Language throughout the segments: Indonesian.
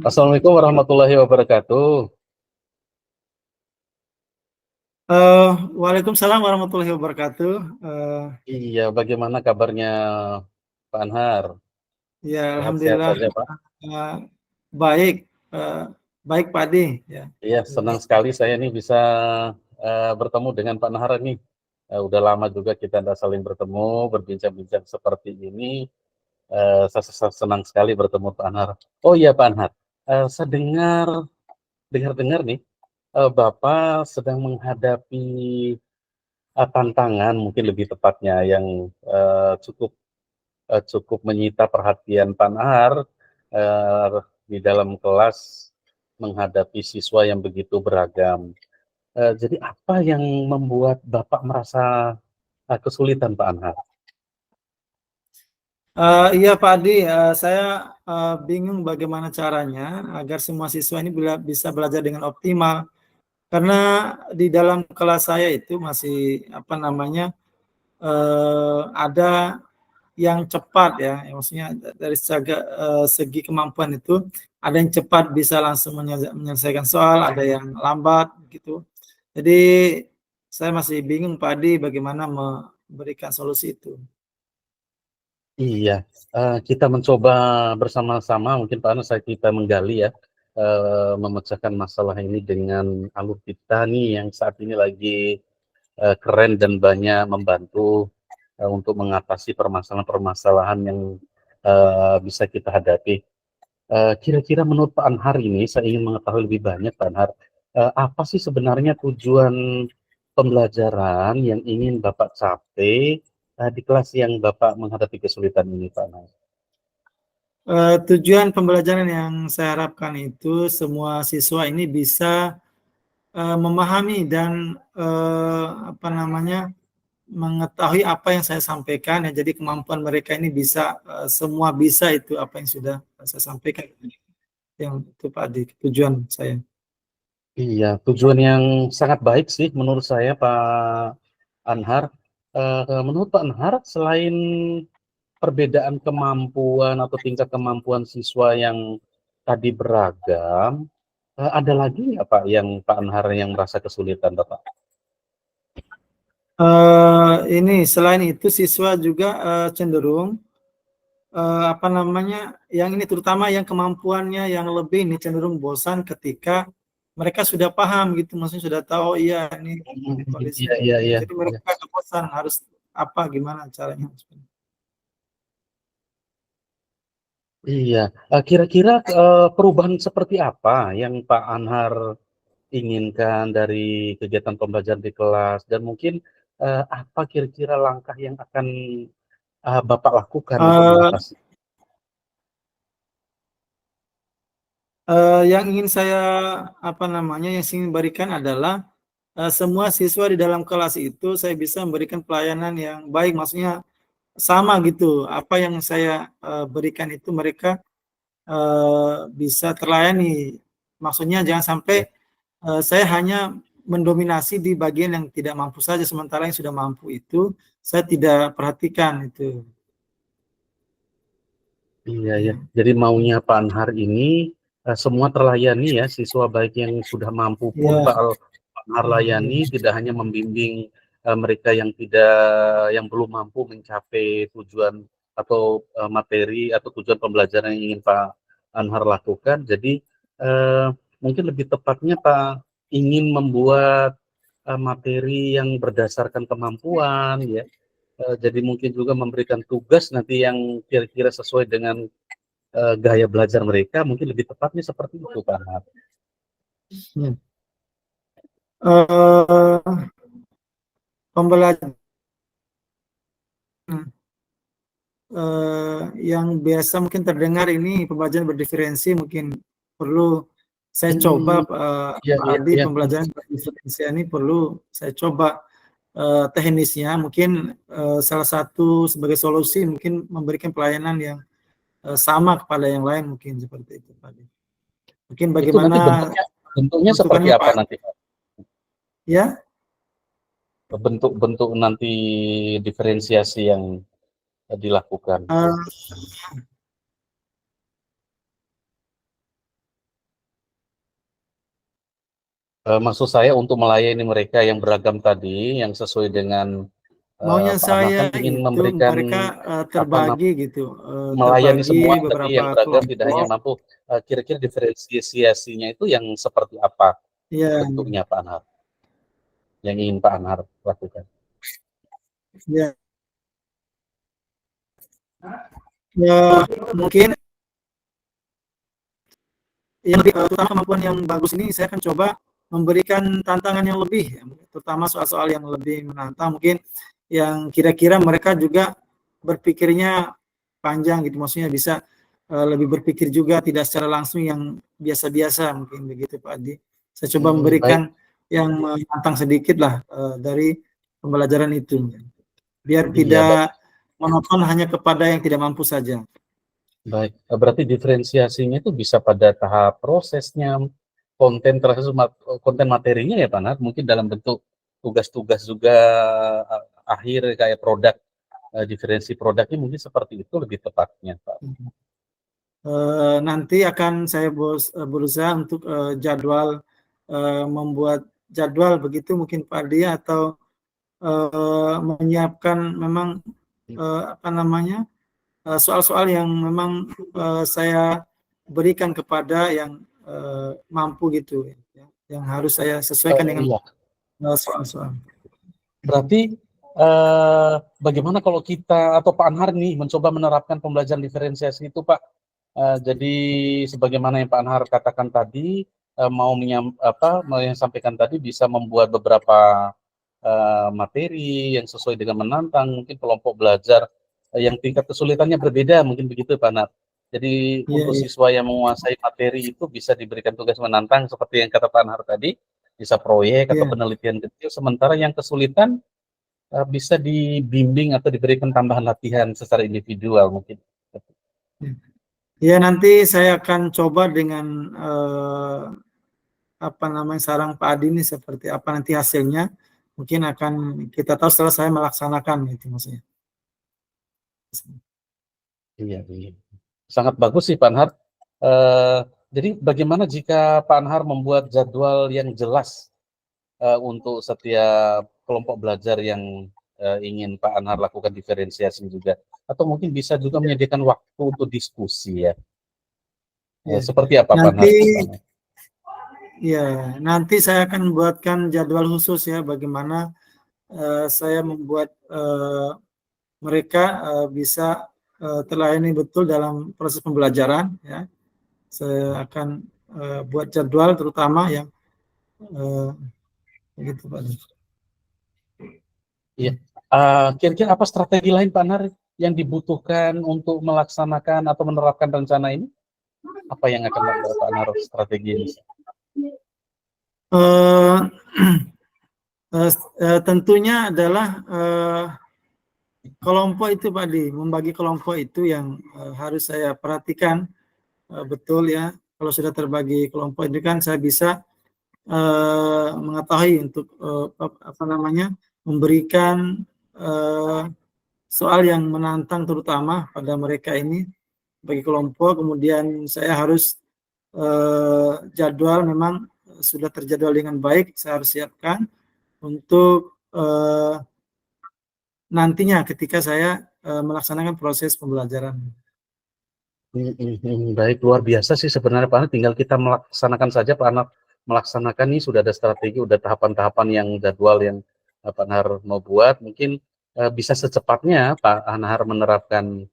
Assalamualaikum warahmatullahi wabarakatuh. Waalaikumsalam warahmatullahi wabarakatuh. Iya, bagaimana kabarnya Pak Anhar? Ya, Sehat-sehat alhamdulillah saja, Pak? eh, baik, eh, baik Pak Adi. Ya, Iya, alhamdulillah. senang sekali saya nih bisa bertemu dengan Pak Anhar nih. Udah lama juga kita tidak saling bertemu, berbincang-bincang seperti ini. Saya senang sekali bertemu Pak Anhar. Oh iya, Pak Anhar. Saya dengar nih, Bapak sedang menghadapi tantangan, mungkin lebih tepatnya yang cukup menyita perhatian Pak Nahar di dalam kelas menghadapi siswa yang begitu beragam. Jadi apa yang membuat Bapak merasa kesulitan, Pak Anhar? Iya Pak Adi, saya bingung bagaimana caranya agar semua siswa ini bisa belajar dengan optimal. Karena di dalam kelas saya itu masih apa namanya ada yang cepat ya, maksudnya dari segi kemampuan itu ada yang cepat bisa langsung menyelesaikan soal, ada yang lambat gitu. Jadi saya masih bingung Pak Adi bagaimana memberikan solusi itu. Iya, kita mencoba bersama-sama, mungkin Pak Anhar, kita menggali ya, memecahkan masalah ini dengan alutsista nih yang saat ini lagi keren dan banyak membantu untuk mengatasi permasalahan-permasalahan yang bisa kita hadapi. Kira-kira menurut Pak Anhar ini, saya ingin mengetahui lebih banyak, Pak Anhar, apa sih sebenarnya tujuan pembelajaran yang ingin Bapak capai di kelas yang Bapak menghadapi kesulitan ini, Pak Anhar? Tujuan pembelajaran yang saya harapkan itu semua siswa ini bisa memahami dan apa namanya mengetahui apa yang saya sampaikan ya. Jadi kemampuan mereka ini bisa semua bisa itu apa yang sudah saya sampaikan. Yang itu Pak Adi, tujuan saya. Iya, tujuan yang sangat baik sih menurut saya, Pak Anhar. Menurut Pak Anhar, selain perbedaan kemampuan atau tingkat kemampuan siswa yang tadi beragam, ada lagi nggak Pak yang Pak Anhar yang merasa kesulitan, Bapak? Ini selain itu siswa juga cenderung apa namanya yang ini terutama yang kemampuannya yang lebih ini cenderung bosan ketika mereka sudah paham gitu, maksudnya sudah tahu oh, iya ini kondisinya Iya, iya, gitu. iya. Jadi mereka agak bosan harus apa gimana caranya. Iya, kira-kira perubahan seperti apa yang Pak Anhar inginkan dari kegiatan pembelajaran di kelas dan mungkin apa kira-kira langkah yang akan Bapak lakukan untuk Uh, mengatasi? yang ingin saya apa namanya yang ingin berikan adalah semua siswa di dalam kelas itu saya bisa memberikan pelayanan yang baik, maksudnya sama gitu apa yang saya berikan itu mereka bisa terlayani, maksudnya jangan sampai Ya, saya hanya mendominasi di bagian yang tidak mampu saja sementara yang sudah mampu itu saya tidak perhatikan itu iya, ya. ya. Jadi maunya Pak Anhar ini semua terlayani ya, siswa baik yang sudah mampu pun Ya, Pak Anhar layani, tidak hanya membimbing mereka yang belum mampu mencapai tujuan atau materi atau tujuan pembelajaran yang ingin Pak Anhar lakukan. Jadi eh, mungkin lebih tepatnya Pak ingin membuat materi yang berdasarkan kemampuan ya. Jadi mungkin juga memberikan tugas nanti yang kira-kira sesuai dengan gaya belajar mereka, mungkin lebih tepatnya seperti itu, Pak Ahmad. ya. Uh, Pembelajaran yang biasa mungkin terdengar ini pembelajaran berdiferensi mungkin perlu saya coba Iya, Pak iya, Adi, iya. pembelajaran berdiferensi ini perlu saya coba teknisnya mungkin salah satu sebagai solusi mungkin memberikan pelayanan yang sama kepada yang lain mungkin seperti itu Pak Adi. Mungkin Itu nanti bagaimana bentuknya seperti peruntukannya apa Pak nanti, Pak? ya. Bentuk-bentuk nanti diferensiasi yang dilakukan. Uh, Maksud saya untuk melayani mereka yang beragam tadi, yang sesuai dengan Maunya Pak Anhar kan saya ingin itu memberikan mereka, apa terbagi gitu, melayani terbagi semua tapi beberapa yang beragam tidak hanya kelompok. mampu. Kira-kira diferensiasinya itu yang seperti apa Ya, bentuknya Pak Anhar, yang ingin Pak Anhar lakukan? ya, ya, mungkin yang terutama kemampuan yang bagus ini saya akan coba memberikan tantangan yang lebih, terutama soal-soal yang lebih menantang, mungkin yang kira-kira mereka juga berpikirnya panjang gitu, maksudnya bisa lebih berpikir juga tidak secara langsung yang biasa-biasa mungkin begitu Pak Adi. Saya coba Baik, memberikan yang menantang sedikit lah dari pembelajaran itu, biar iya baik. tidak monoton hanya kepada yang tidak mampu saja. Baik, berarti diferensiasinya itu bisa pada tahap prosesnya, konten termasuk konten materinya ya Pak Nat, mungkin dalam bentuk tugas-tugas juga akhir kayak produk, diferensi produknya mungkin seperti itu lebih tepatnya Pak. Nanti akan saya berusaha untuk jadwal membuat jadwal begitu mungkin Pak Dia atau menyiapkan memang apa namanya soal-soal yang memang saya berikan kepada yang mampu gitu ya, yang harus saya sesuaikan dengan Iya, soal-soal. berarti bagaimana kalau kita atau Pak Anhar nih mencoba menerapkan pembelajaran diferensiasi itu Pak? Jadi sebagaimana yang Pak Anhar katakan tadi, mau yang sampaikan tadi bisa membuat beberapa materi yang sesuai dengan menantang, mungkin kelompok belajar yang tingkat kesulitannya berbeda, mungkin begitu Pak Anhar. Jadi Iya, untuk iya, siswa yang menguasai materi itu bisa diberikan tugas menantang seperti yang kata Pak Anhar tadi, bisa proyek atau iya. penelitian kecil, sementara yang kesulitan bisa dibimbing atau diberikan tambahan latihan secara individual mungkin. Ya, nanti saya akan coba dengan apa namanya sarang Pak Adi ini seperti apa nanti hasilnya. Mungkin akan kita tahu setelah saya melaksanakan itu maksudnya. Iya, iya. Sangat bagus sih Pak Anhar. Eh, jadi bagaimana jika Pak Anhar membuat jadwal yang jelas untuk setiap kelompok belajar yang ingin Pak Anhar lakukan diferensiasi juga, atau mungkin bisa juga Ya, menyediakan waktu untuk diskusi ya. ya. Seperti apa Pak Nanti Anhar ke depannya? nanti saya akan buatkan jadwal khusus ya bagaimana saya membuat mereka bisa terlayani betul dalam proses pembelajaran ya. Saya akan buat jadwal terutama yang uh, begitu Pak. Iya. Kira-kira apa strategi lain Pak Anhar yang dibutuhkan untuk melaksanakan atau menerapkan rencana ini? Apa yang akan Pak Anhar strategi ini? Uh, tentunya adalah kelompok itu Pak Di, membagi kelompok itu yang harus saya perhatikan betul ya. Kalau sudah terbagi kelompok itu kan saya bisa mengetahui untuk apa namanya memberikan soal yang menantang terutama pada mereka ini bagi kelompok. Kemudian saya harus jadwal memang sudah terjadwal dengan baik. Saya harus siapkan untuk nantinya ketika saya melaksanakan proses pembelajaran. Baik, luar biasa sih sebenarnya Pak Anhar, tinggal kita melaksanakan saja Pak Anhar. Melaksanakan ini sudah ada strategi, udah tahapan-tahapan yang jadwal yang Pak Anhar mau buat, mungkin bisa secepatnya Pak Anhar menerapkan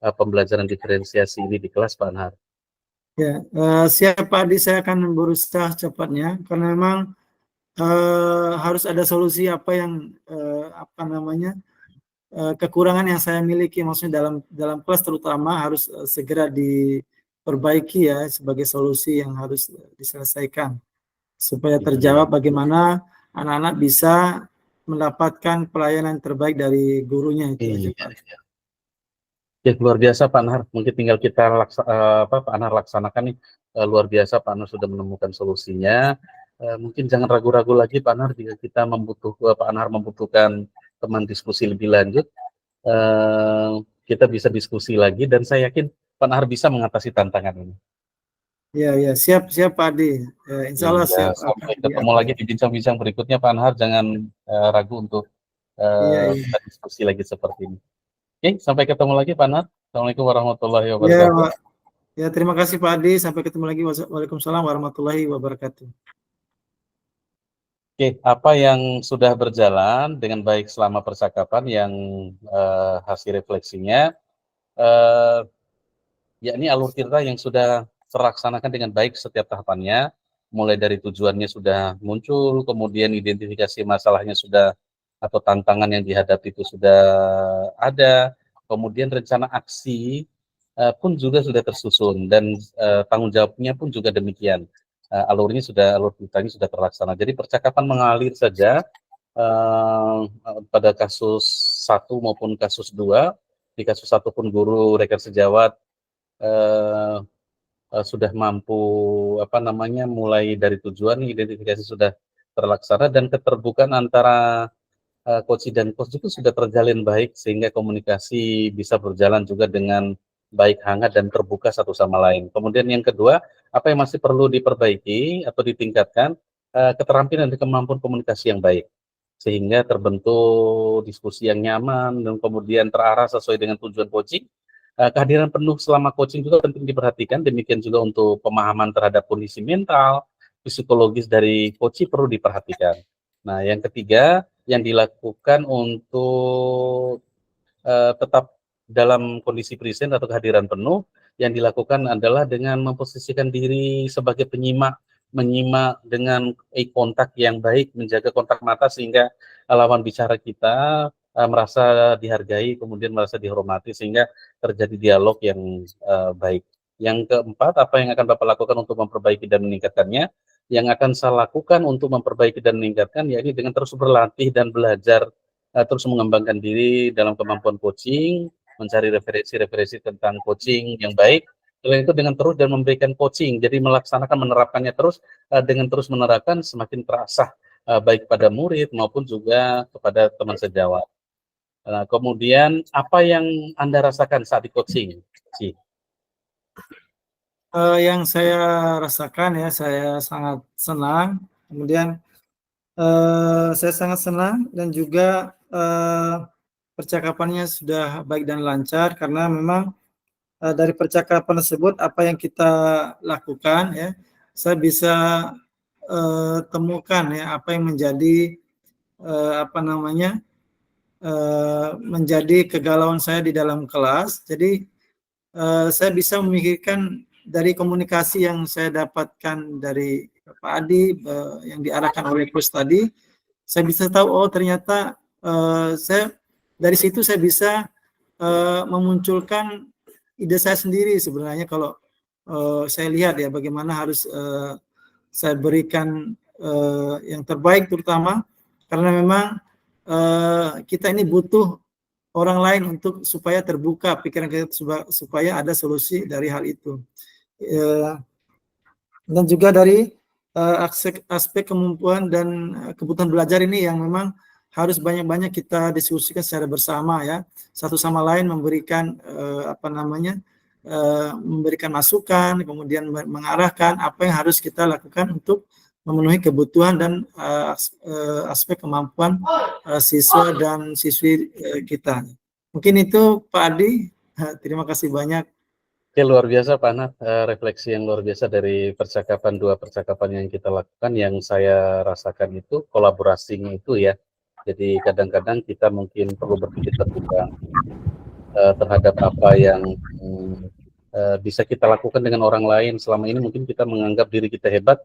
pembelajaran diferensiasi ini di kelas Pak Anhar. Ya, siap Pak Adi, saya akan berusaha cepatnya karena memang harus ada solusi apa yang apa namanya kekurangan yang saya miliki, maksudnya dalam kelas terutama harus segera diperbaiki ya sebagai solusi yang harus diselesaikan supaya Iya, terjawab bagaimana anak-anak bisa mendapatkan pelayanan terbaik dari gurunya itu aja iya. Pak. Ya, luar biasa Pak Anhar. Mungkin tinggal kita Pak Anhar laksanakan nih. Luar biasa Pak Anhar sudah menemukan solusinya. Mungkin jangan ragu-ragu lagi Pak Anhar jika Pak Anhar membutuhkan teman diskusi lebih lanjut. eh, kita bisa diskusi lagi dan saya yakin Pak Anhar bisa mengatasi tantangan ini. Ya, ya, siap, siap Pak Adi. Ya, insya Allah Iya, siap akan sampai ketemu lagi diupdate. di bincang-bincang berikutnya Pak Anhar, jangan ragu untuk Iya, iya. kita diskusi lagi seperti ini. Oke, sampai ketemu lagi Pak Anhar. Assalamualaikum warahmatullahi Ya, wabarakatuh. Pak. Ya, terima kasih Pak Adi. Sampai ketemu lagi. Waalaikumsalam warahmatullahi wabarakatuh. Oke, apa yang sudah berjalan dengan baik selama percakapan yang hasil refleksinya, eh, yakni alur cerita yang sudah terlaksanakan dengan baik setiap tahapannya, mulai dari tujuannya sudah muncul, kemudian identifikasi masalahnya sudah atau tantangan yang dihadapi itu sudah ada, kemudian rencana aksi pun juga sudah tersusun dan tanggung jawabnya pun juga demikian. Alur ceritanya sudah terlaksana. Jadi percakapan mengalir saja pada kasus satu maupun kasus dua. Di kasus satu pun guru rekan sejawat eh, sudah mampu mulai dari tujuan identifikasi sudah terlaksana dan keterbukaan antara coach dan coach itu sudah terjalin baik sehingga komunikasi bisa berjalan juga dengan baik, hangat dan terbuka satu sama lain. Kemudian yang kedua, apa yang masih perlu diperbaiki atau ditingkatkan, keterampilan dan kemampuan komunikasi yang baik sehingga terbentuk diskusi yang nyaman dan kemudian terarah sesuai dengan tujuan coaching. Kehadiran penuh selama coaching juga penting diperhatikan, demikian juga untuk pemahaman terhadap kondisi mental, psikologis dari coaching perlu diperhatikan. Nah, yang ketiga, yang dilakukan untuk tetap dalam kondisi present atau kehadiran penuh, yang dilakukan adalah dengan memposisikan diri sebagai menyimak dengan eye contact yang baik, menjaga kontak mata sehingga lawan bicara kita merasa dihargai, kemudian merasa dihormati sehingga terjadi dialog yang baik. Yang keempat, apa yang akan Bapak lakukan untuk memperbaiki dan meningkatkannya? Yang akan saya lakukan untuk memperbaiki dan meningkatkan, yakni dengan terus berlatih dan belajar, terus mengembangkan diri dalam kemampuan coaching, mencari referensi-referensi tentang coaching yang baik. Selain itu dengan terus dan memberikan coaching, jadi melaksanakan menerapkannya terus, dengan terus menerapkan semakin terasa baik pada murid maupun juga kepada teman sejawat. Kemudian apa yang Anda rasakan saat di coaching, Ci? Yang saya rasakan ya, saya sangat senang. Kemudian saya sangat senang dan juga percakapannya sudah baik dan lancar karena memang dari percakapan tersebut apa yang kita lakukan ya, saya bisa temukan ya apa yang menjadi menjadi kegalauan saya di dalam kelas. Jadi saya bisa memikirkan dari komunikasi yang saya dapatkan dari Pak Adi yang diarahkan oleh coach tadi, saya bisa tahu oh ternyata saya dari situ saya bisa memunculkan ide saya sendiri sebenarnya kalau saya lihat ya bagaimana harus saya berikan yang terbaik terutama karena memang kita ini butuh orang lain untuk supaya terbuka pikiran kita supaya ada solusi dari hal itu. Dan juga dari aspek kemampuan dan kebutuhan belajar ini yang memang harus banyak-banyak kita diskusikan secara bersama ya, satu sama lain memberikan memberikan masukan, kemudian mengarahkan apa yang harus kita lakukan untuk memenuhi kebutuhan dan aspek kemampuan siswa dan siswi kita. Mungkin itu Pak Adi. Terima kasih banyak. Oke, luar biasa Pak Nat, refleksi yang luar biasa dari dua percakapan yang kita lakukan, yang saya rasakan itu kolaborasinya itu ya. Jadi kadang-kadang kita mungkin perlu berpikir terbuka terhadap apa yang bisa kita lakukan dengan orang lain. Selama ini mungkin kita menganggap diri kita hebat,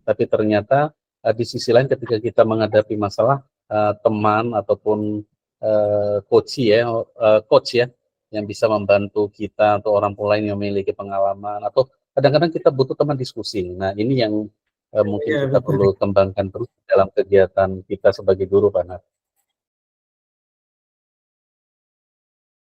tapi ternyata di sisi lain ketika kita menghadapi masalah, teman ataupun coach ya, yang bisa membantu kita atau orang lain yang memiliki pengalaman, atau kadang-kadang kita butuh teman diskusi. Nah, ini yang mungkin Ya, kita betul. perlu kembangkan terus dalam kegiatan kita sebagai guru, Pak Nat.